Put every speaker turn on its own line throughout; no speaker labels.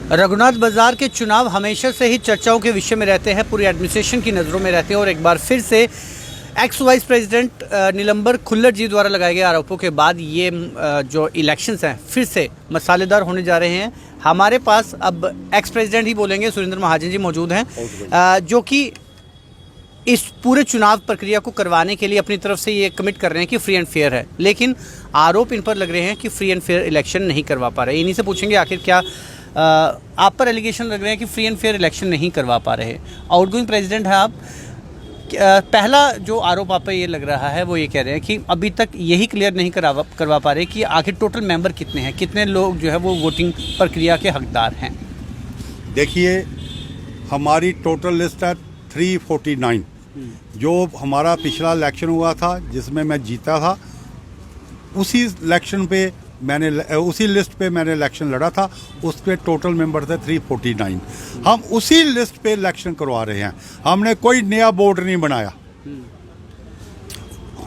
रघुनाथ बाजार के चुनाव हमेशा से ही चर्चाओं के विषय में रहते हैं, पूरी एडमिनिस्ट्रेशन की नज़रों में रहते हैं और एक बार फिर से एक्स वाइस प्रेसिडेंट नीलंबर खुल्लर जी द्वारा लगाए गए आरोपों के बाद ये जो इलेक्शंस हैं फिर से मसालेदार होने जा रहे हैं। हमारे पास अब एक्स प्रेसिडेंट ही बोलेंगे, सुरेंद्र महाजन जी मौजूद हैं, जो कि इस पूरे चुनाव प्रक्रिया को करवाने के लिए अपनी तरफ से ये कमिट कर रहे हैं कि फ्री एंड फेयर है, लेकिन आरोप इन पर लग रहे हैं कि फ्री एंड फेयर इलेक्शन नहीं करवा पा रहे। इन्हीं से पूछेंगे आखिर क्या आप पर एलिगेशन लग रहे हैं कि फ्री एंड फेयर इलेक्शन नहीं करवा पा रहे। आउटगोइंग प्रेसिडेंट है आप, पहला जो आरोप आप पर ये लग रहा है वो ये कह रहे हैं कि अभी तक यही क्लियर नहीं करवा पा रहे कि आखिर टोटल मेंबर कितने हैं, कितने लोग जो है वो वोटिंग प्रक्रिया के हकदार हैं। देखिए,
हमारी टोटल लिस्ट है 349। जो हमारा पिछला इलेक्शन हुआ था जिसमें मैं जीता था, उसी इलेक्शन पे उसी लिस्ट पे मैंने इलेक्शन लड़ा था, उस पे टोटल मेंबर थे 349। हम उसी लिस्ट पे इलेक्शन करवा रहे हैं, हमने कोई नया बोर्ड नहीं बनाया।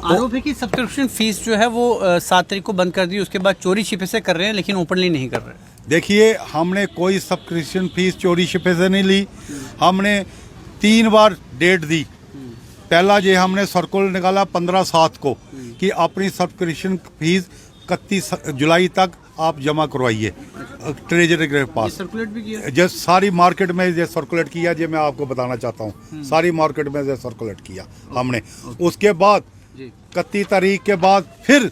आरोप है कि सब्सक्रिप्शन फीस जो है वो 7 तारीख को बंद कर दी, उसके बाद चोरी छिपे से कर रहे हैं लेकिन ओपनली नहीं कर रहे।
देखिए, हमने कोई सब्सक्रिप्शन फीस चोरी छिपे से नहीं ली। हमने 3 बार डेट दी। पहला ये हमने सर्कुलर निकाला 15/7 को कि अपनी सब्सक्रिप्शन फीस 31 जुलाई तक आप जमा करवाइए ट्रेजरी के पास।
सर्कुलेट भी किया,
जस्ट सारी मार्केट में ये सर्कुलेट किया, ये मैं आपको बताना चाहता हूँ। सारी मार्केट में ये सर्कुलेट किया हमने। उसके बाद 31 तारीख के बाद फिर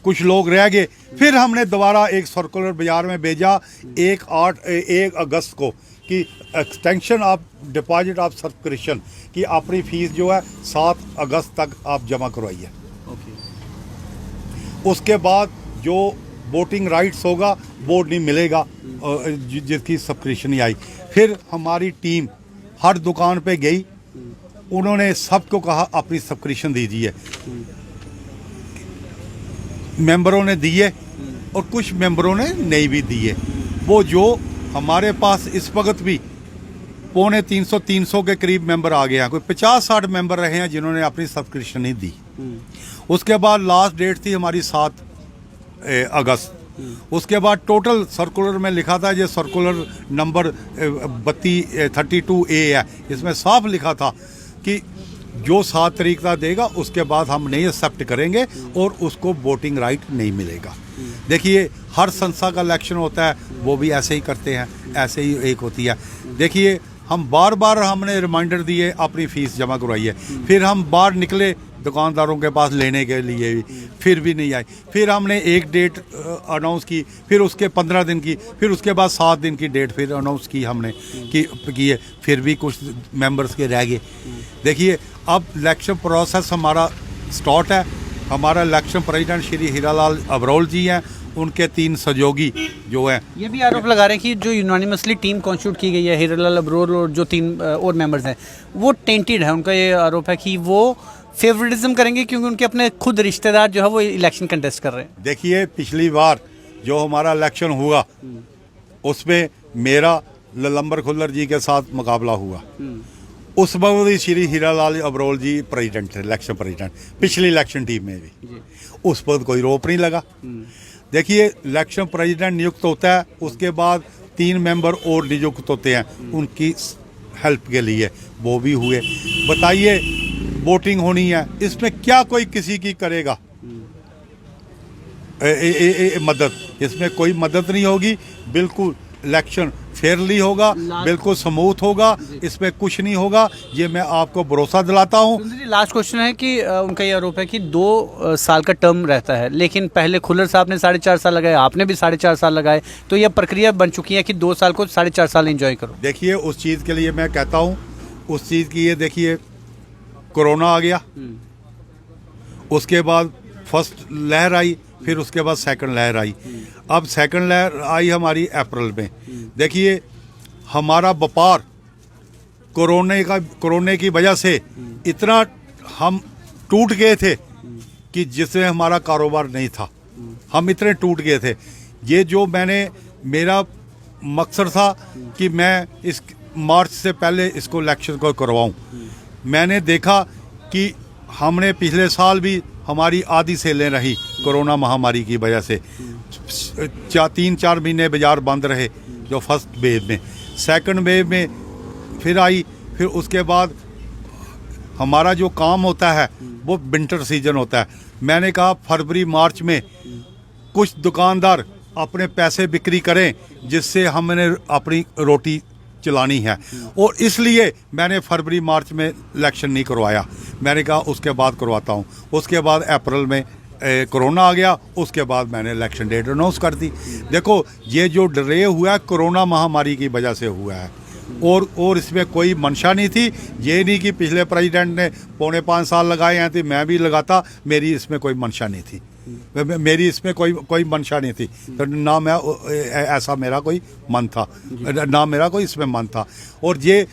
कुछ लोग रह गए, फिर हमने दोबारा एक सर्कुलर बाजार में भेजा 1 अगस्त को कि extension of deposit of subscription की अपनी फीस जो है 7 अगस्त तक आप जमा करवाइए। उसके बाद जो वोटिंग राइट्स होगा वो नहीं मिलेगा जिसकी सब्सक्रिप्शन नहीं आई। फिर हमारी टीम हर दुकान पे गई, उन्होंने सबको कहा अपनी सब्सक्रिप्शन दीजिए। मेंबरों ने दिए और कुछ मेंबरों ने नहीं भी दिए। वो जो हमारे पास इस वक्त भी 250-300 के करीब मेंबर आ गए हैं, कोई 50-60 मेंबर रहे हैं जिन्होंने अपनी सब्सक्रिप्शन नहीं दी। उसके बाद लास्ट डेट थी हमारी 7 अगस्त। उसके बाद टोटल सर्कुलर में लिखा था, ये सर्कुलर नंबर 32A है, इसमें साफ लिखा था कि जो 7 तारीख तक देगा उसके बाद हम नहीं एक्सेप्ट करेंगे और उसको वोटिंग राइट नहीं मिलेगा। देखिए, हर संस्था का इलेक्शन होता है, वो भी ऐसे ही करते हैं, ऐसे ही एक होती है। देखिए, हम बार बार हमने रिमाइंडर दिए अपनी फ़ीस जमा करवाइए। फिर हम बाहर निकले दुकानदारों के पास लेने के लिए भी, फिर भी नहीं आई। फिर हमने एक डेट अनाउंस की, फिर उसके 15 दिन की, फिर उसके बाद 7 दिन की डेट फिर अनाउंस की हमने कि है, फिर भी कुछ मेंबर्स के रह गए। देखिए, अब इलेक्शन प्रोसेस हमारा स्टार्ट है। हमारा इलेक्शन प्रेसिडेंट श्री हीरालाल अबरोल जी हैं, उनके 3 सहयोगी जो हैं।
ये भी आरोप लगा रहे हैं कि जो यूनानिमसली टीम कॉन्स्टिट्यूट की गई है, हीरालाल अबरोल और जो 3 और मेंबर्स हैं, वो टेंटेड है। उनका ये आरोप है कि वो फेवरेटिज्म करेंगे क्योंकि उनके अपने खुद रिश्तेदार जो है वो इलेक्शन कंटेस्ट कर रहे हैं।
देखिए, पिछली बार जो हमारा इलेक्शन हुआ उसमें मेरा नीलंबर खुल्लर जी के साथ मुकाबला हुआ। उस वक्त भी श्री हीरालाल अबरोल जी प्रेसिडेंट थे, इलेक्शन प्रेसिडेंट, पिछली इलेक्शन टीम में भी। उस वक्त कोई रोप नहीं लगा। देखिए, इलेक्शन प्रेसिडेंट नियुक्त होता है, उसके बाद 3 मेंबर और नियुक्त होते हैं उनकी हेल्प के लिए, वो भी हुए। बताइए, वोटिंग होनी है, इसमें क्या कोई किसी की करेगा मदद? इसमें कोई मदद नहीं होगी। बिल्कुल इलेक्शन फेयरली होगा, बिल्कुल स्मूथ होगा, इसमें कुछ नहीं होगा, ये मैं आपको भरोसा दिलाता हूँ।
लास्ट क्वेश्चन है कि उनका ये आरोप है कि 2 साल का टर्म रहता है, लेकिन पहले खुल्लर साहब ने 4.5 साल लगाए, आपने भी 4.5 साल लगाए, तो यह प्रक्रिया बन चुकी है कि 2 साल को 4.5 साल एंजॉय करो।
देखिए, उस चीज़ के लिए मैं कहता हूँ, उस चीज़ की ये देखिए, कोरोना आ गया, उसके बाद फर्स्ट लहर आई, फिर उसके बाद सेकंड लहर आई। अब सेकंड लहर आई हमारी अप्रैल में। देखिए, हमारा व्यापार कोरोना की वजह से इतना हम टूट गए थे कि जिसमें हमारा कारोबार नहीं था। हम इतने टूट गए थे। ये जो मेरा मकसद था कि मैं इस मार्च से पहले इसको इलेक्शन को करवाऊं। मैंने देखा कि हमने पिछले साल भी हमारी आधी सेलें रही कोरोना महामारी की वजह से। 3-4 महीने बाजार बंद रहे, जो फर्स्ट वेव में। सेकंड वेव में फिर आई, फिर उसके बाद हमारा जो काम होता है वो विंटर सीजन होता है। मैंने कहा फरवरी मार्च में कुछ दुकानदार अपने पैसे बिक्री करें जिससे हमने अपनी रोटी चलानी है, और इसलिए मैंने फरवरी मार्च में इलेक्शन नहीं करवाया। मैंने कहा उसके बाद करवाता हूँ। उसके बाद अप्रैल में कोरोना आ गया, उसके बाद मैंने इलेक्शन डेट अनाउंस कर दी। देखो ये जो डिले हुआ है कोरोना महामारी की वजह से हुआ है, और इसमें कोई मंशा नहीं थी। ये नहीं कि पिछले प्रेसिडेंट ने 4.5 साल लगाए हैं तो मैं भी लगाता, मेरी इसमें कोई मंशा नहीं थी। मेरी इसमें कोई मंशा नहीं थी, तो ना मैं ऐसा मेरा कोई मन था, ना मेरा कोई इसमें मन था। और ये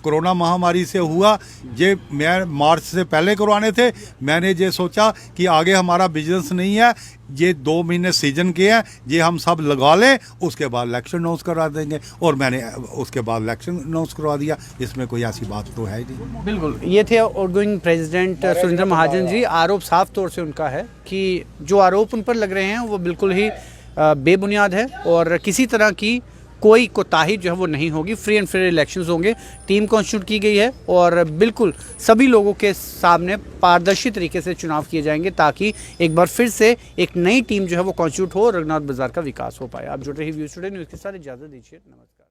कोरोना महामारी से हुआ, ये मैं मार्च से पहले करवाने थे। मैंने ये सोचा कि आगे हमारा बिजनेस नहीं है, ये 2 महीने सीजन के हैं, ये हम सब लगा लें, उसके बाद इलेक्शन अनाउंस करा देंगे। और मैंने उसके बाद इलेक्शन अनाउंस करवा दिया। इसमें कोई ऐसी बात तो है ही नहीं।
बिल्कुल, ये थे आउटगोइंग प्रेसिडेंट सुरेंद्र महाजन जी। आरोप साफ तौर से उनका है कि जो आरोप उन पर लग रहे हैं वो बिल्कुल ही बेबुनियाद है, और किसी तरह की कोई कोताही जो है वो नहीं होगी। फ्री एंड फेयर इलेक्शंस होंगे। टीम कॉन्स्टिट्यूट की गई है और बिल्कुल सभी लोगों के सामने पारदर्शी तरीके से चुनाव किए जाएंगे, ताकि एक बार फिर से एक नई टीम जो है वो कॉन्स्टिट्यूट हो और रघुनाथ बाजार का विकास हो पाए। आप जुड़ रही व्यूज टुडे न्यूज़ के साथ, इजाज़त दीजिए, नमस्कार।